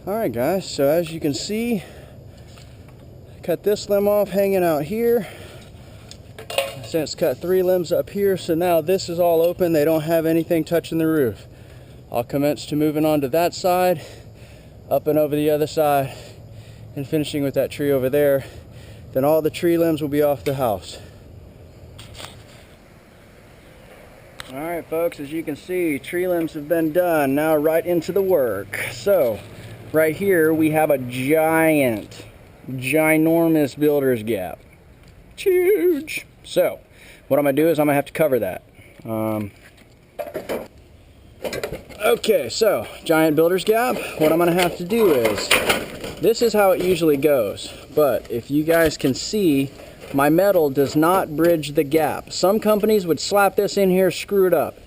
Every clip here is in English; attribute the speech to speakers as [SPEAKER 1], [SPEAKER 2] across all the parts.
[SPEAKER 1] Alright guys, so as you can see, cut this limb off hanging out here. Since cut 3 limbs up here, so now this is all open. They don't have anything touching the roof. I'll commence to moving on to that side, up and over the other side, and finishing with that tree over there. Then all the tree limbs will be off the house. Alright folks, as you can see, tree limbs have been done. Now right into the work. So right here we have a ginormous builder's gap. It's huge. So what I'm going to do is I'm going to have to cover that. Okay, so giant builder's gap. What I'm going to have to do is, this is how it usually goes. But if you guys can see, my metal does not bridge the gap. Some companies would slap this in here, screw it up,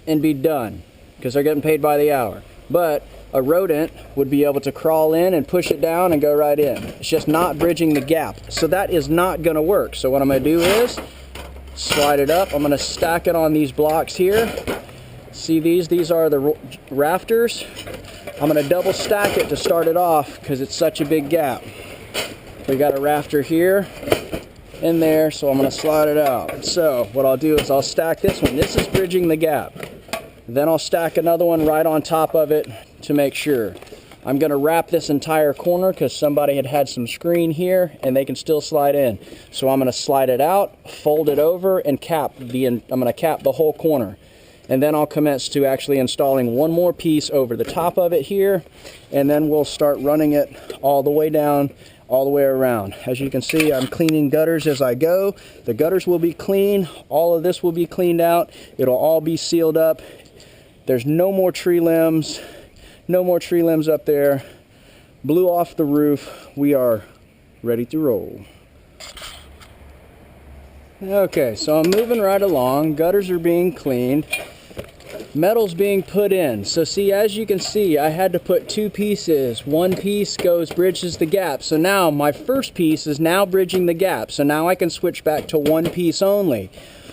[SPEAKER 1] and be done, because they're getting paid by the hour. But a rodent would be able to crawl in and push it down and go right in. It's just not bridging the gap. So that is not going to work. So what I'm going to do is slide it up. I'm going to stack it on these blocks here. See these? These are the rafters. I'm going to double stack it to start it off because it's such a big gap. We got a rafter here and there, so I'm going to slide it out. So what I'll do is I'll stack this one. This is bridging the gap. Then I'll stack another one right on top of it to make sure. I'm going to wrap this entire corner because somebody had some screen here and they can still slide in. So I'm going to slide it out, fold it over, and I'm going to cap the whole corner. And then I'll commence to actually installing one more piece over the top of it here, and then we'll start running it all the way down, all the way around. As you can see, I'm cleaning gutters as I go. The gutters will be clean. All of this will be cleaned out. It'll all be sealed up. There's no more tree limbs. No more tree limbs up there. Blew off the roof. We are ready to roll. Okay, so I'm moving right along. Gutters are being cleaned. Metal's being put in. So see, as you can see, I had to put 2 pieces. One piece bridges the gap. So now my first piece is now bridging the gap. So now I can switch back to 1 piece only.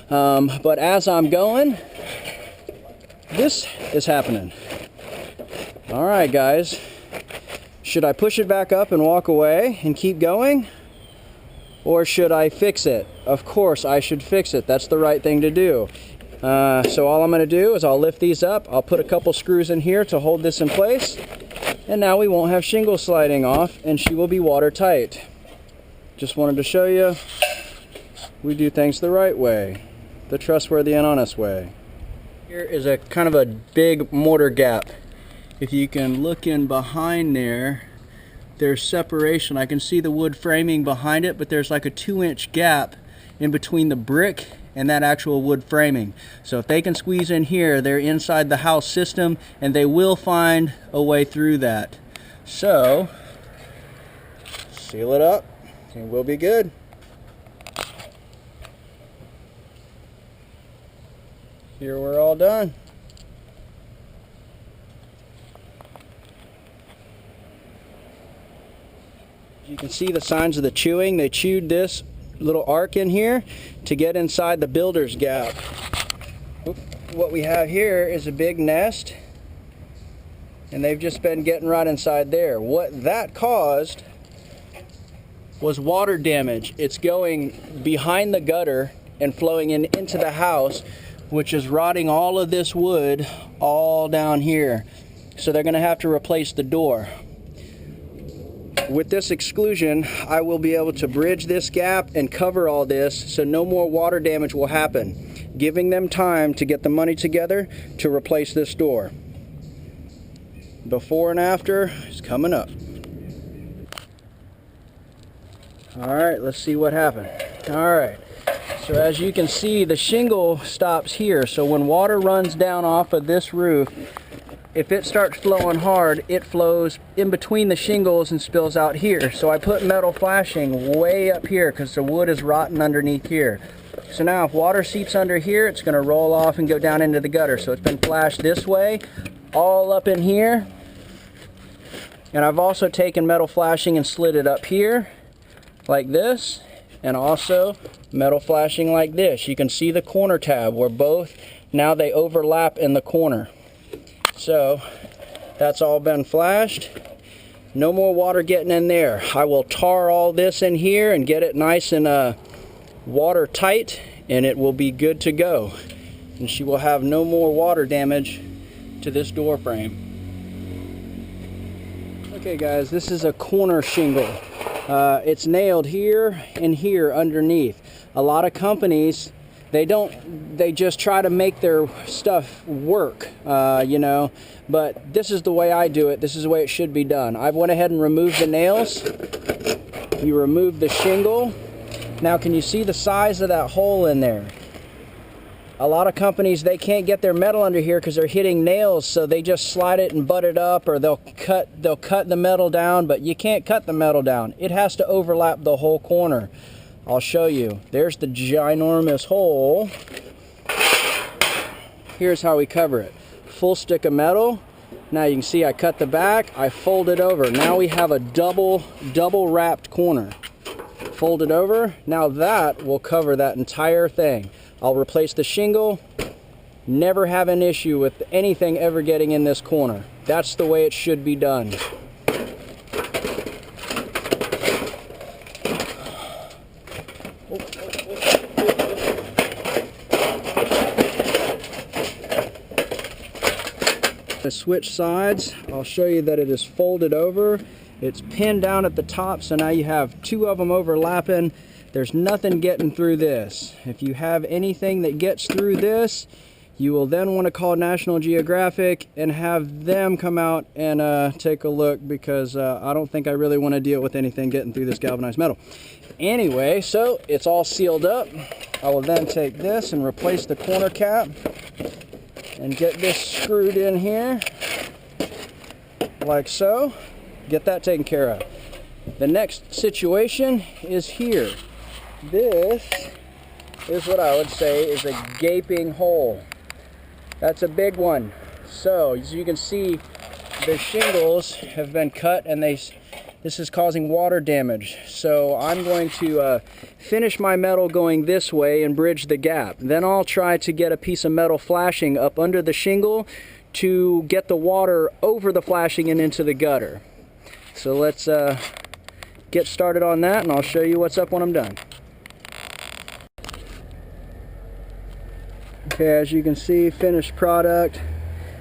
[SPEAKER 1] But as I'm going, this is happening. All right, guys. Should I push it back up and walk away and keep going? Or should I fix it? Of course, I should fix it. That's the right thing to do. So all I'm going to do is I'll lift these up. I'll put a couple screws in here to hold this in place. And now we won't have shingles sliding off, and she will be watertight. Just wanted to show you we do things the right way. The trustworthy and honest way. Here is a kind of a big mortar gap. If you can look in behind there, there's separation. I can see the wood framing behind it, but there's like a 2-inch gap in between the brick and that actual wood framing. So if they can squeeze in here, they're inside the house system, and they will find a way through that. So seal it up and we'll be good. Here we're all done. You can see the signs of the chewing. They chewed this little arc in here to get inside the builder's gap. What we have here is a big nest, and they've just been getting right inside there. What that caused was water damage. It's going behind the gutter and flowing into the house, which is rotting all of this wood all down here. So they're going to have to replace the door. With this exclusion, I will be able to bridge this gap and cover all this so no more water damage will happen, giving them time to get the money together to replace this door. Before and after is coming up. Alright, let's see what happened. Alright, so as you can see, the shingle stops here. So when water runs down off of this roof, if it starts flowing hard, it flows in between the shingles and spills out here. So I put metal flashing way up here because the wood is rotting underneath here. So now if water seeps under here, it's going to roll off and go down into the gutter. So it's been flashed this way, all up in here. And I've also taken metal flashing and slid it up here, like this. And also metal flashing like this. You can see the corner tab where both, now they overlap in the corner. So that's all been flashed. No more water getting in there. I will tar all this in here and get it nice and watertight, and it will be good to go. And she will have no more water damage to this door frame. Okay guys, this is a corner shingle. It's nailed here and here underneath. A lot of companies, they just try to make their stuff work, you know, but this is the way I do it. This is the way it should be done. I went ahead and removed the nails. You remove the shingle. Now can you see the size of that hole in there? A lot of companies, they can't get their metal under here because they're hitting nails, so they just slide it and butt it up, or they'll cut the metal down, but you can't cut the metal down. It has to overlap the whole corner. I'll show you. There's the ginormous hole. Here's how we cover it. Full stick of metal. Now you can see I cut the back, I fold it over. Now we have a double wrapped corner. Fold it over. Now that will cover that entire thing. I'll replace the shingle. Never have an issue with anything ever getting in this corner. That's the way it should be done. To switch sides, I'll show you that it is folded over. It's pinned down at the top, so now you have two of them overlapping. There's nothing getting through this. If you have anything that gets through this, you will then want to call National Geographic and have them come out and take a look, because I don't think I really want to deal with anything getting through this galvanized metal. Anyway, so it's all sealed up. I will then take this and replace the corner cap and get this screwed in here like so. Get that taken care of. The next situation is here. This is what I would say is a gaping hole. That's a big one. So as you can see, the shingles have been cut, and this is causing water damage. So I'm going to finish my metal going this way and bridge the gap. Then I'll try to get a piece of metal flashing up under the shingle to get the water over the flashing and into the gutter. So let's get started on that, and I'll show you what's up when I'm done. Okay, as you can see, finished product.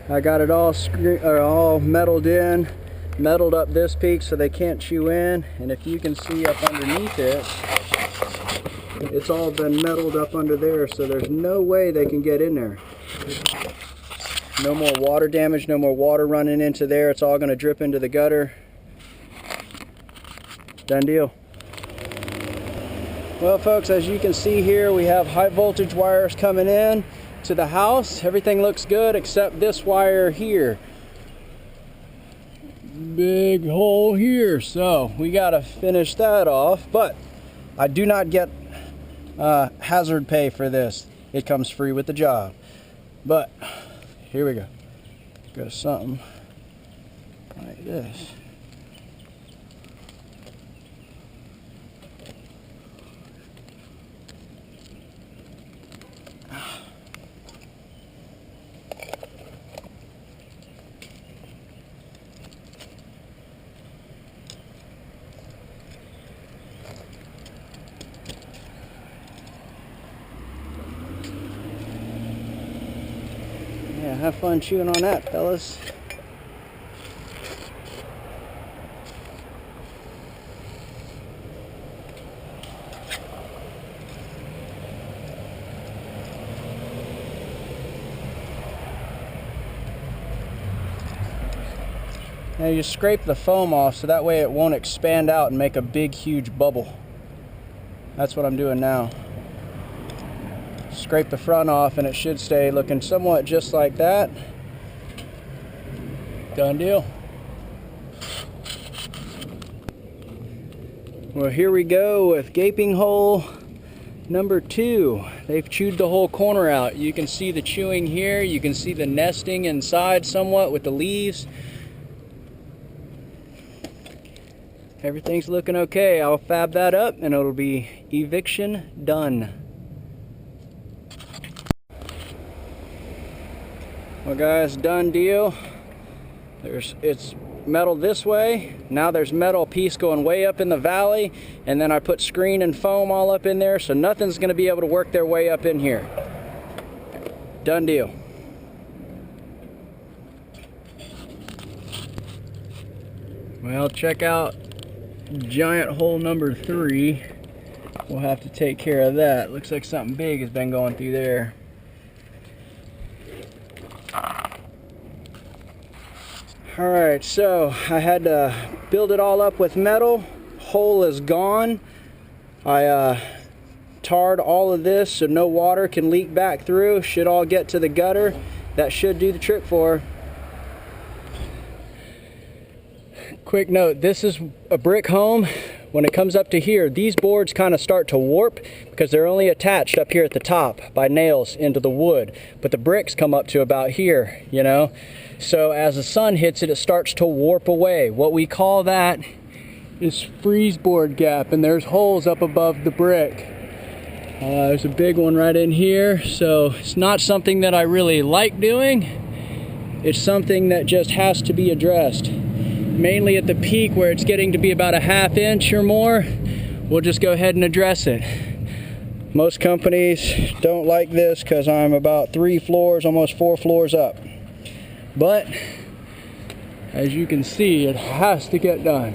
[SPEAKER 1] I got it all metaled in, metaled up this peak so they can't chew in, and if you can see up underneath it, it's all been metaled up under there, so there's no way they can get in there. No more water damage, no more water running into there. It's all going to drip into the gutter. Done deal. Well folks, as you can see here, we have high voltage wires coming in to the house. Everything looks good except this wire here. Big hole here, so we got to finish that off, but I do not get hazard pay for this. It comes free with the job. But here we go. Got something like this. Yeah, have fun chewing on that, fellas. Now you scrape the foam off so that way it won't expand out and make a big huge bubble. That's what I'm doing now. Scrape the front off and it should stay looking somewhat just like that. Done deal. Well, here we go with gaping hole Number 2, they've chewed the whole corner out. You can see the chewing here. You can see the nesting inside somewhat with the leaves. Everything's looking okay. I'll fab that up and it'll be eviction done. Well guys, done deal. It's metal this way. Now there's metal piece going way up in the valley, and then I put screen and foam all up in there, so nothing's going to be able to work their way up in here. Done deal. Well, check out giant hole number 3. We'll have to take care of that. Looks like something big has been going through there. Alright, so I had to build it all up with metal. Hole is gone. I tarred all of this so no water can leak back through. Should all get to the gutter. That should do the trick for her. Quick note, this is a brick home. When it comes up to here, these boards kind of start to warp because they're only attached up here at the top by nails into the wood. But the bricks come up to about here, you know. So as the sun hits it, it starts to warp away. What we call that is freeze board gap, and there's holes up above the brick. There's a big one right in here, so it's not something that I really like doing. It's something that just has to be addressed. Mainly at the peak where it's getting to be about a ½ inch or more, we'll just go ahead and address it. Most companies don't like this because I'm about 3 floors, almost 4 floors up. But as you can see, it has to get done.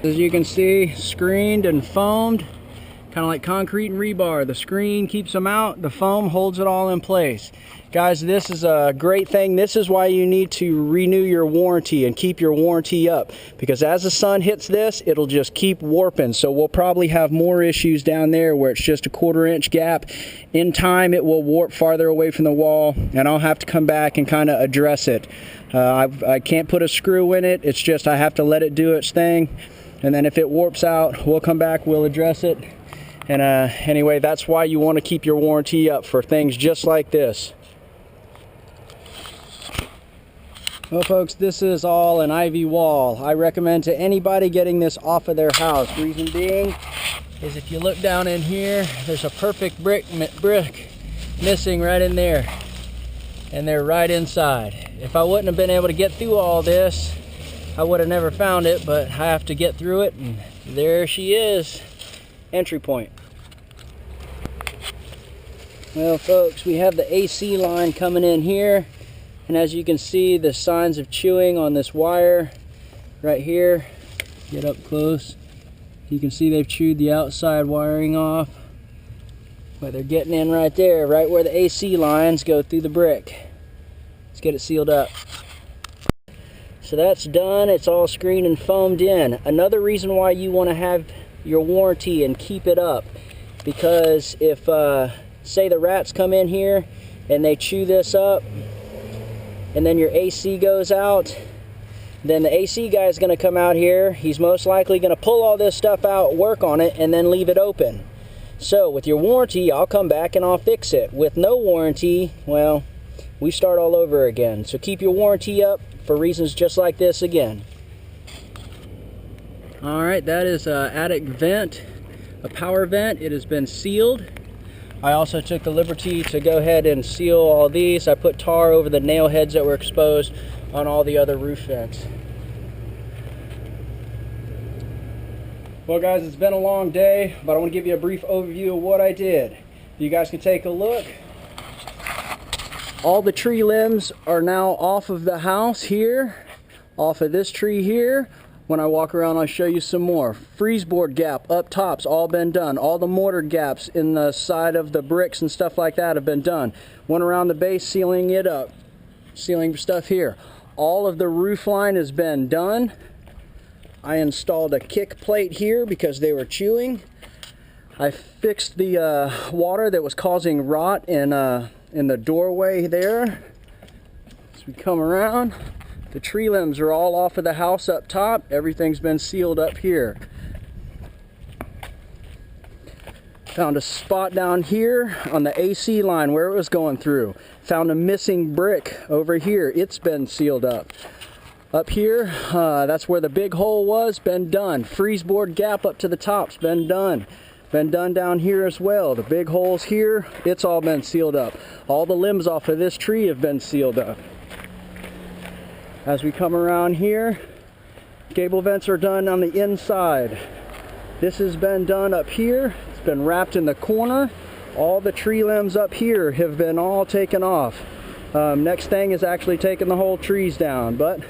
[SPEAKER 1] As you can see, screened and foamed, kind of like concrete and rebar. The screen keeps them out, the foam holds it all in place. Guys, this is a great thing. This is why you need to renew your warranty and keep your warranty up, because as the sun hits this, it'll just keep warping. So we'll probably have more issues down there where it's just a 1/4 inch gap. In time, it will warp farther away from the wall, and I'll have to come back and kind of address it. I can't put a screw in it. It's just I have to let it do its thing, and then if it warps out, we'll come back, we'll address it. And anyway, that's why you want to keep your warranty up for things just like this. Well folks, this is all an ivy wall. I recommend to anybody getting this off of their house. Reason being is if you look down in here, there's a perfect brick missing right in there. And they're right inside. If I wouldn't have been able to get through all this, I would have never found it, but I have to get through it, and there she is. Entry point. Well folks, we have the AC line coming in here. And as you can see, the signs of chewing on this wire right here. Get up close. You can see they've chewed the outside wiring off. But they're getting in right there, right where the AC lines go through the brick. Let's get it sealed up. So that's done. It's all screened and foamed in. Another reason why you want to have your warranty and keep it up, because if, say the rats come in here and they chew this up, and then your AC goes out, then the AC guy is going to come out here. He's most likely going to pull all this stuff out, work on it, and then leave it open. So with your warranty, I'll come back and I'll fix it. With no warranty, well, we start all over again. So keep your warranty up for reasons just like this again. Alright, that is an attic vent, a power vent. It has been sealed. I also took the liberty to go ahead and seal all these. I put tar over the nail heads that were exposed on all the other roof vents. Well guys, it's been a long day, but I want to give you a brief overview of what I did. You guys can take a look. All the tree limbs are now off of the house here, off of this tree here. When I walk around, I'll show you some more. Freeze board gap up top's all been done. All the mortar gaps in the side of the bricks and stuff like that have been done. Went around the base sealing it up, sealing stuff here. All of the roof line has been done. I installed a kick plate here because they were chewing. I fixed the water that was causing rot in the doorway there. As we come around, the tree limbs are all off of the house up top. Everything's been sealed up here. Found a spot down here on the AC line where it was going through. Found a missing brick over here. It's been sealed up. Up here, that's where the big hole was, been done. Freeze board gap up to the top's been done. Been done down here as well. The big holes here, it's all been sealed up. All the limbs off of this tree have been sealed up. As we come around here, gable vents are done on the inside. This has been done up here. It's been wrapped in the corner. All the tree limbs up here have been all taken off. Next thing is actually taking the whole trees down, but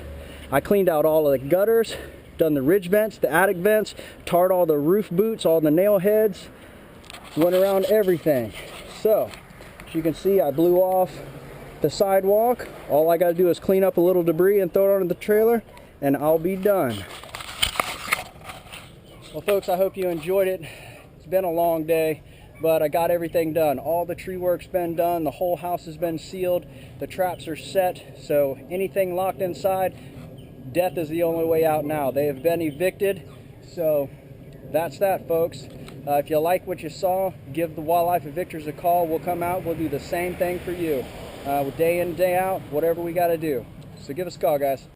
[SPEAKER 1] I cleaned out all of the gutters, done the ridge vents, the attic vents, tarred all the roof boots, all the nail heads, went around everything. So, as you can see, I blew off the sidewalk. All I gotta do is clean up a little debris and throw it onto the trailer, and I'll be done. Well folks, I hope you enjoyed it. It's been a long day, but I got everything done. All the tree work's been done, the whole house has been sealed, the traps are set, so anything locked inside, death is the only way out now. They have been evicted, so that's that, folks. If you like what you saw, give the Wildlife Evictors a call. We'll come out, we'll do the same thing for you. Day in, day out, whatever we got to do. So give us a call, guys.